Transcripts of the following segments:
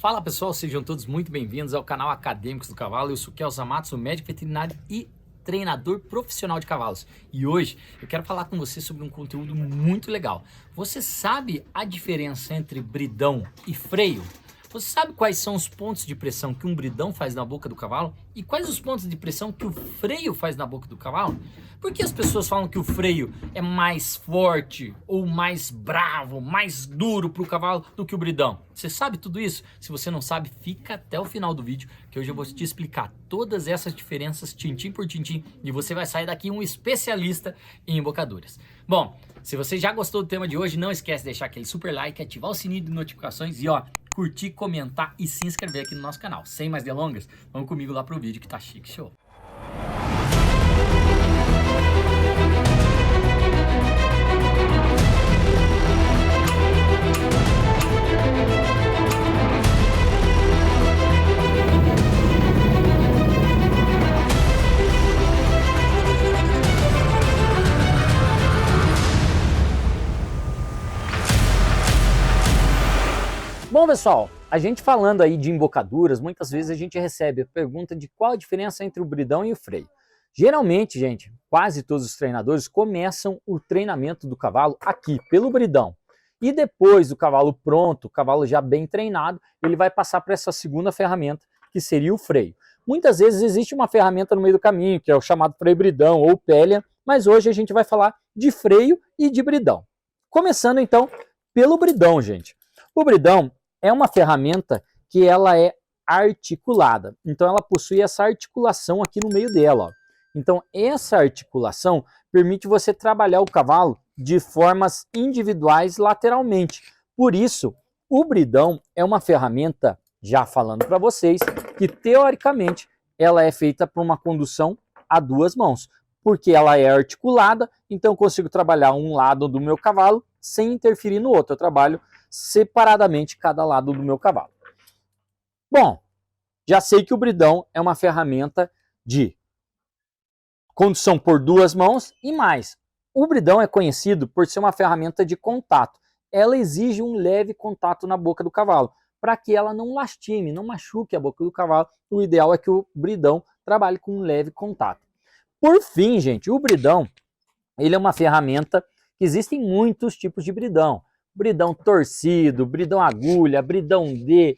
Fala pessoal, sejam todos muito bem-vindos ao canal Acadêmicos do Cavalo. Eu sou Kel Zamatsu, médico veterinário e treinador profissional de cavalos. E hoje eu quero falar com você sobre um conteúdo muito legal. Você sabe a diferença entre bridão e freio? Você sabe quais são os pontos de pressão que um bridão faz na boca do cavalo? E quais os pontos de pressão que o freio faz na boca do cavalo? Por que as pessoas falam que o freio é mais forte ou mais bravo, mais duro para o cavalo do que o bridão? Você sabe tudo isso? Se você não sabe, fica até o final do vídeo que hoje eu vou te explicar todas essas diferenças tintim por tintim e você vai sair daqui um especialista em embocaduras. Bom, se você já gostou do tema de hoje, não esquece de deixar aquele super like, ativar o sininho de notificações e curtir, comentar e se inscrever aqui no nosso canal. Sem mais delongas, vamos comigo lá pro vídeo que tá chique show. Bom, pessoal, a gente falando aí de embocaduras, muitas vezes a gente recebe a pergunta de qual a diferença entre o bridão e o freio. Geralmente, gente, quase todos os treinadores começam o treinamento do cavalo aqui, pelo bridão. E depois do cavalo pronto, o cavalo já bem treinado, ele vai passar para essa segunda ferramenta, que seria o freio. Muitas vezes existe uma ferramenta no meio do caminho, que é o chamado freio bridão ou Pellian, mas hoje a gente vai falar de freio e de bridão. Começando então pelo bridão, gente. O bridão é uma ferramenta que ela é articulada, então ela possui essa articulação aqui no meio dela. Ó. Então essa articulação permite você trabalhar o cavalo de formas individuais lateralmente. Por isso, o bridão é uma ferramenta, já falando para vocês, que teoricamente ela é feita para uma condução a duas mãos, porque ela é articulada, então eu consigo trabalhar um lado do meu cavalo sem interferir no outro. Eu trabalho separadamente cada lado do meu cavalo. Bom, já sei que o bridão é uma ferramenta de condução por duas mãos e mais. O bridão é conhecido por ser uma ferramenta de contato. Ela exige um leve contato na boca do cavalo, para que ela não lastime, não machuque a boca do cavalo. O ideal é que o bridão trabalhe com um leve contato. Por fim, gente, o bridão, ele é uma ferramenta que existem muitos tipos de bridão. Bridão torcido, bridão agulha, bridão D,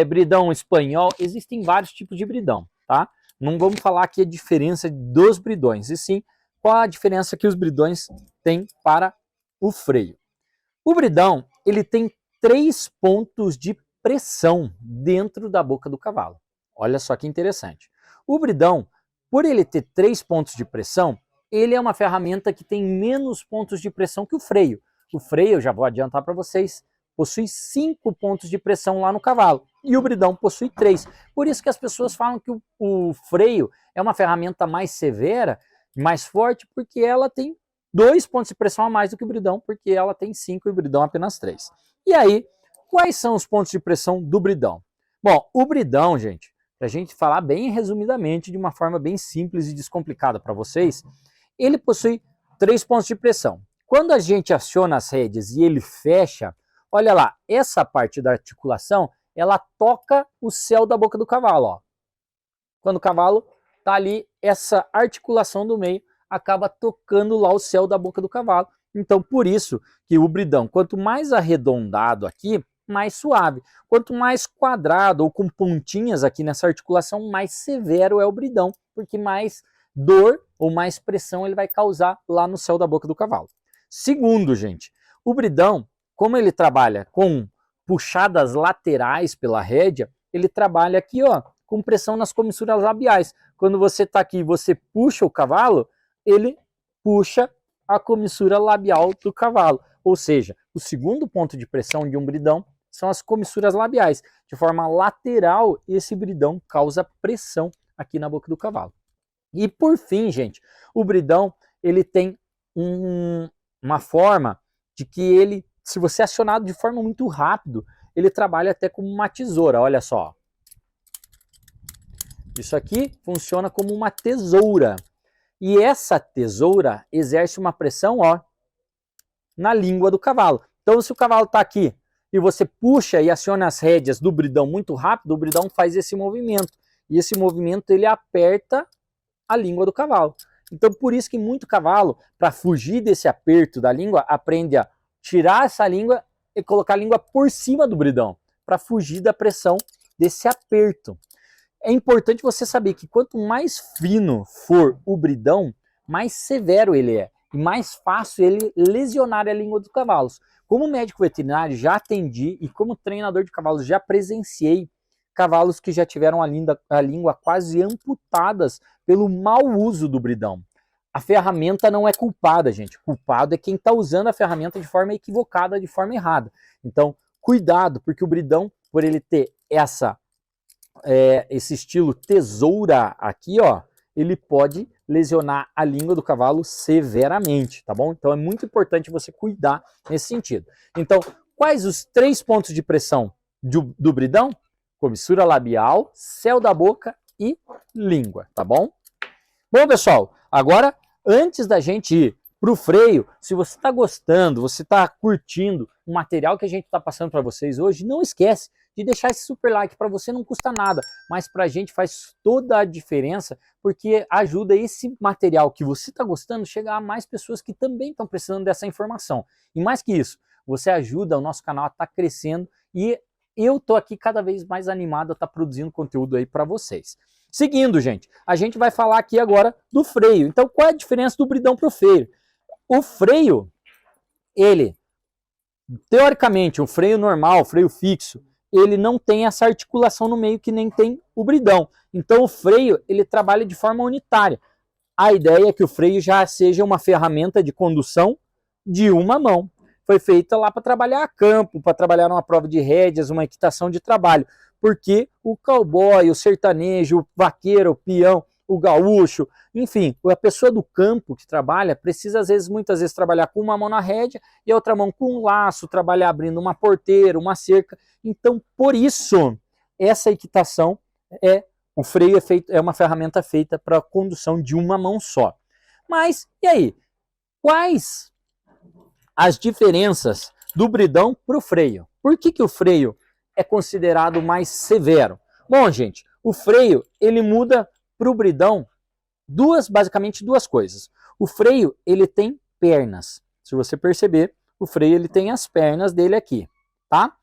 bridão espanhol, existem vários tipos de bridão, tá? Não vamos falar aqui a diferença dos bridões, e sim qual a diferença que os bridões têm para o freio. O bridão, ele tem 3 pontos de pressão dentro da boca do cavalo. Olha só que interessante. O bridão, por ele ter 3 pontos de pressão, ele é uma ferramenta que tem menos pontos de pressão que o freio. O freio, eu já vou adiantar para vocês, possui 5 pontos de pressão lá no cavalo e o bridão possui 3. Por isso que as pessoas falam que o freio é uma ferramenta mais severa, mais forte, porque ela tem 2 pontos de pressão a mais do que o bridão, porque ela tem 5 e o bridão apenas 3. E aí, quais são os pontos de pressão do bridão? Bom, o bridão, gente, para a gente falar bem resumidamente, de uma forma bem simples e descomplicada para vocês, ele possui 3 pontos de pressão. Quando a gente aciona as rédeas e ele fecha, olha lá, essa parte da articulação, ela toca o céu da boca do cavalo. Ó. Quando o cavalo está ali, essa articulação do meio acaba tocando lá o céu da boca do cavalo. Então, por isso que o bridão, quanto mais arredondado aqui, mais suave. Quanto mais quadrado ou com pontinhas aqui nessa articulação, mais severo é o bridão, porque mais dor ou mais pressão ele vai causar lá no céu da boca do cavalo. Segundo, gente, o bridão, como ele trabalha com puxadas laterais pela rédea, ele trabalha aqui, ó, com pressão nas comissuras labiais. Quando você está aqui e você puxa o cavalo, ele puxa a comissura labial do cavalo. Ou seja, o segundo ponto de pressão de um bridão são as comissuras labiais. De forma lateral, esse bridão causa pressão aqui na boca do cavalo. E por fim, gente, o bridão, ele tem uma forma de que ele, se você é acionado de forma muito rápido, ele trabalha até como uma tesoura, olha só. Isso aqui funciona como uma tesoura. E essa tesoura exerce uma pressão, ó, na língua do cavalo. Então se o cavalo está aqui e você puxa e aciona as rédeas do bridão muito rápido, o bridão faz esse movimento. E esse movimento ele aperta a língua do cavalo. Então por isso que muito cavalo, para fugir desse aperto da língua, aprende a tirar essa língua e colocar a língua por cima do bridão, para fugir da pressão desse aperto. É importante você saber que quanto mais fino for o bridão, mais severo ele é e mais fácil ele lesionar a língua dos cavalos. Como médico veterinário já atendi e como treinador de cavalos já presenciei cavalos que já tiveram a língua quase amputadas pelo mau uso do bridão. A ferramenta não é culpada, gente. Culpado é quem está usando a ferramenta de forma equivocada, de forma errada. Então, cuidado, porque o bridão, por ele ter esse estilo tesoura aqui, ó, ele pode lesionar a língua do cavalo severamente, tá bom? Então é muito importante você cuidar nesse sentido. Então, quais os 3 pontos de pressão do bridão? Comissura labial, céu da boca e língua, tá bom? Bom, pessoal, agora, antes da gente ir para o freio, se você está gostando, você está curtindo o material que a gente está passando para vocês hoje, não esquece de deixar esse super like. Para você não custa nada, mas para a gente faz toda a diferença, porque ajuda esse material que você está gostando a chegar a mais pessoas que também estão precisando dessa informação. E mais que isso, você ajuda o nosso canal a estar crescendo e eu tô aqui cada vez mais animado a estar produzindo conteúdo aí para vocês. Seguindo, gente, a gente vai falar aqui agora do freio. Então, qual é a diferença do bridão para o freio? O freio, ele, teoricamente, o freio normal, o freio fixo, ele não tem essa articulação no meio que nem tem o bridão. Então, o freio, ele trabalha de forma unitária. A ideia é que o freio já seja uma ferramenta de condução de uma mão. Foi feita lá para trabalhar a campo, para trabalhar numa prova de rédeas, uma equitação de trabalho. Porque o cowboy, o sertanejo, o vaqueiro, o peão, o gaúcho, enfim, a pessoa do campo que trabalha precisa, muitas vezes, trabalhar com uma mão na rédea e a outra mão com um laço, trabalhar abrindo uma porteira, uma cerca. Então, por isso, essa equitação o freio é uma ferramenta feita para a condução de uma mão só. Mas, e aí? Quais as diferenças do bridão para o freio? Por que o freio é considerado mais severo? Bom, gente, o freio ele muda para o bridão basicamente duas coisas. O freio ele tem pernas. Se você perceber, o freio ele tem as pernas dele aqui, tá?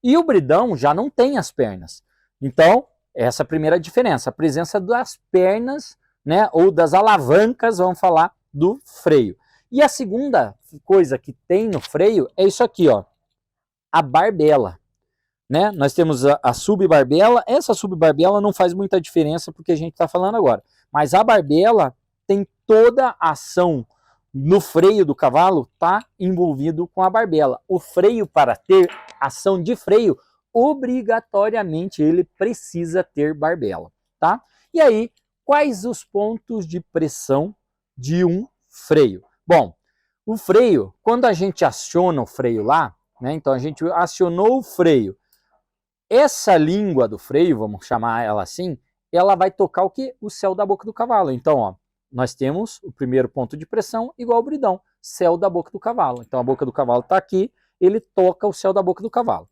E o bridão já não tem as pernas. Então, essa é a primeira diferença, a presença das pernas, né, ou das alavancas, vamos falar, do freio. E a segunda coisa que tem no freio é isso aqui, ó, a barbela. Né? Nós temos a subbarbela. Essa subbarbela não faz muita diferença porque a gente está falando agora. Mas a barbela tem toda a ação no freio do cavalo, está envolvido com a barbela. O freio, para ter ação de freio, obrigatoriamente ele precisa ter barbela. Tá? E aí, quais os pontos de pressão de um freio? Bom, o freio, quando a gente aciona o freio lá, né? Então a gente acionou o freio, essa língua do freio, vamos chamar ela assim, ela vai tocar o quê? O céu da boca do cavalo. Então, ó, nós temos o primeiro ponto de pressão igual ao bridão, céu da boca do cavalo. Então a boca do cavalo está aqui, ele toca o céu da boca do cavalo.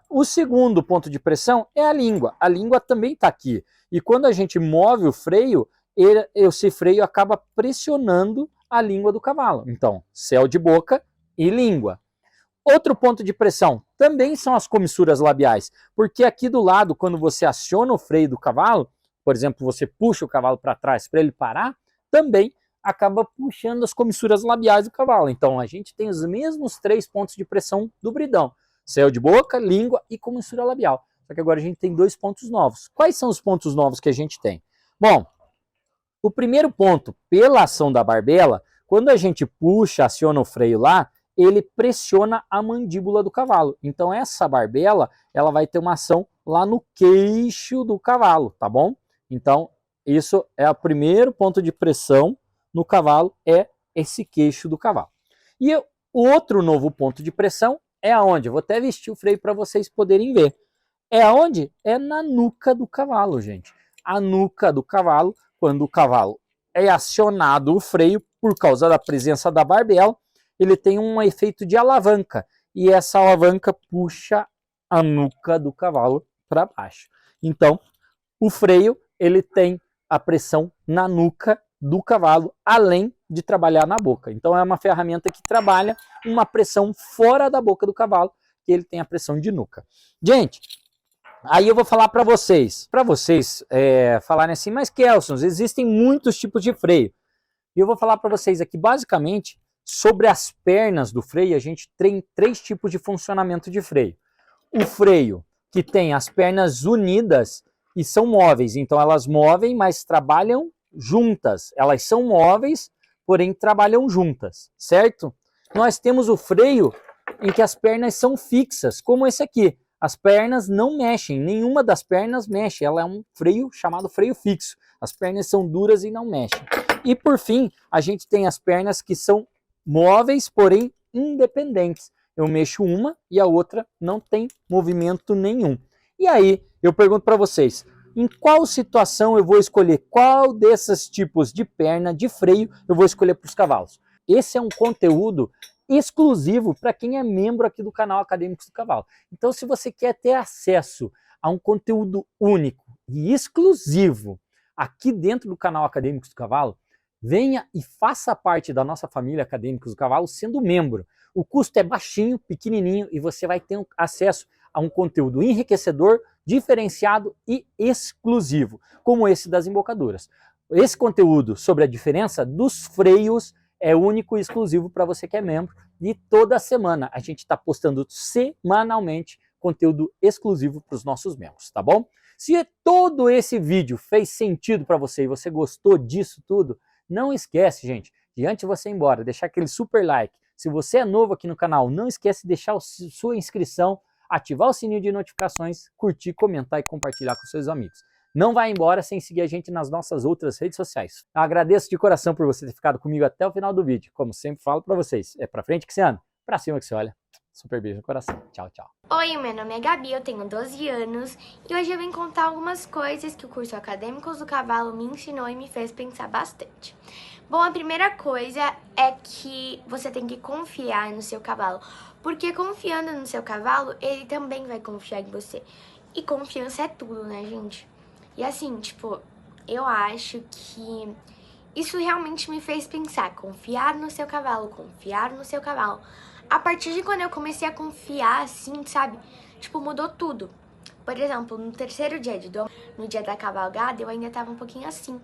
O segundo ponto de pressão é a língua também está aqui. E quando a gente move o freio, esse freio acaba pressionando a língua do cavalo. Então, céu de boca e língua. Outro ponto de pressão também são as comissuras labiais, porque aqui do lado, quando você aciona o freio do cavalo, por exemplo, você puxa o cavalo para trás para ele parar, também acaba puxando as comissuras labiais do cavalo. Então a gente tem os mesmos 3 pontos de pressão do bridão, céu de boca, língua e comissura labial. Só que agora a gente tem 2 pontos novos. Quais são os pontos novos que a gente tem? Bom, o primeiro ponto, pela ação da barbela, quando a gente puxa, aciona o freio lá, ele pressiona a mandíbula do cavalo. Então essa barbela, ela vai ter uma ação lá no queixo do cavalo, tá bom? Então isso é o primeiro ponto de pressão no cavalo, é esse queixo do cavalo. E o outro novo ponto de pressão é aonde? Eu vou até vestir o freio para vocês poderem ver. É aonde? É na nuca do cavalo, gente. A nuca do cavalo, quando o cavalo é acionado o freio por causa da presença da barbela, ele tem um efeito de alavanca. e essa alavanca puxa a nuca do cavalo para baixo. Então, o freio ele tem a pressão na nuca do cavalo, além de trabalhar na boca. Então, é uma ferramenta que trabalha uma pressão fora da boca do cavalo, que ele tem a pressão de nuca. Gente, aí eu vou falar para vocês falarem assim, mas Kelson, existem muitos tipos de freio. E eu vou falar para vocês aqui, basicamente, sobre as pernas do freio. A gente tem 3 tipos de funcionamento de freio. O freio que tem as pernas unidas e são móveis, então elas movem, mas trabalham juntas. Elas são móveis, porém trabalham juntas, certo? Nós temos o freio em que as pernas são fixas, como esse aqui. As pernas não mexem, nenhuma das pernas mexe. Ela é um freio chamado freio fixo. As pernas são duras e não mexem. E por fim, a gente tem as pernas que são móveis, porém independentes. Eu mexo uma e a outra não tem movimento nenhum. E aí, eu pergunto para vocês, em qual situação eu vou escolher qual desses tipos de perna, de freio, eu vou escolher para os cavalos? Esse é um conteúdo exclusivo para quem é membro aqui do canal Acadêmicos do Cavalo. Então, se você quer ter acesso a um conteúdo único e exclusivo aqui dentro do canal Acadêmicos do Cavalo, venha e faça parte da nossa família Acadêmicos do Cavalo sendo membro. O custo é baixinho, pequenininho e você vai ter acesso a um conteúdo enriquecedor, diferenciado e exclusivo, como esse das embocaduras. Esse conteúdo sobre a diferença dos freios é único e exclusivo para você que é membro e toda semana a gente está postando semanalmente conteúdo exclusivo para os nossos membros, tá bom? Se todo esse vídeo fez sentido para você e você gostou disso tudo, não esquece, gente, de antes de você ir embora, deixar aquele super like. Se você é novo aqui no canal, não esquece de deixar sua inscrição, ativar o sininho de notificações, curtir, comentar e compartilhar com seus amigos. Não vai embora sem seguir a gente nas nossas outras redes sociais. Eu agradeço de coração por você ter ficado comigo até o final do vídeo. Como sempre falo para vocês, é para frente que você anda, para cima que você olha. Super beijo no coração. Tchau, tchau. Oi, meu nome é Gabi, eu tenho 12 anos e hoje eu vim contar algumas coisas que o curso Acadêmicos do Cavalo me ensinou e me fez pensar bastante. Bom, a primeira coisa é que você tem que confiar no seu cavalo, porque confiando no seu cavalo, ele também vai confiar em você. E confiança é tudo, né, gente? E assim, tipo, eu acho que isso realmente me fez pensar, confiar no seu cavalo, confiar no seu cavalo. A partir de quando eu comecei a confiar, assim, sabe? Tipo, mudou tudo. Por exemplo, no terceiro dia de dom, no dia da cavalgada, eu ainda tava um pouquinho assim.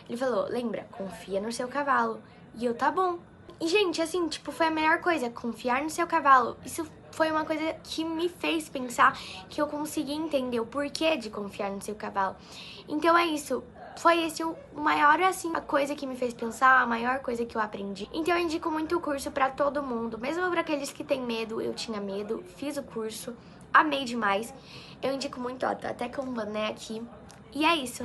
Ele falou, lembra, confia no seu cavalo. E eu, tá bom. E, gente, assim, tipo, foi a melhor coisa, confiar no seu cavalo. Isso foi uma coisa que me fez pensar, que eu consegui entender o porquê de confiar no seu cavalo. Então é isso. Foi esse o maior, assim, a coisa que me fez pensar, a maior coisa que eu aprendi. Então eu indico muito o curso pra todo mundo, mesmo pra aqueles que têm medo. Eu tinha medo, fiz o curso, amei demais. Eu indico muito, ó, tô até com um boné aqui. E é isso.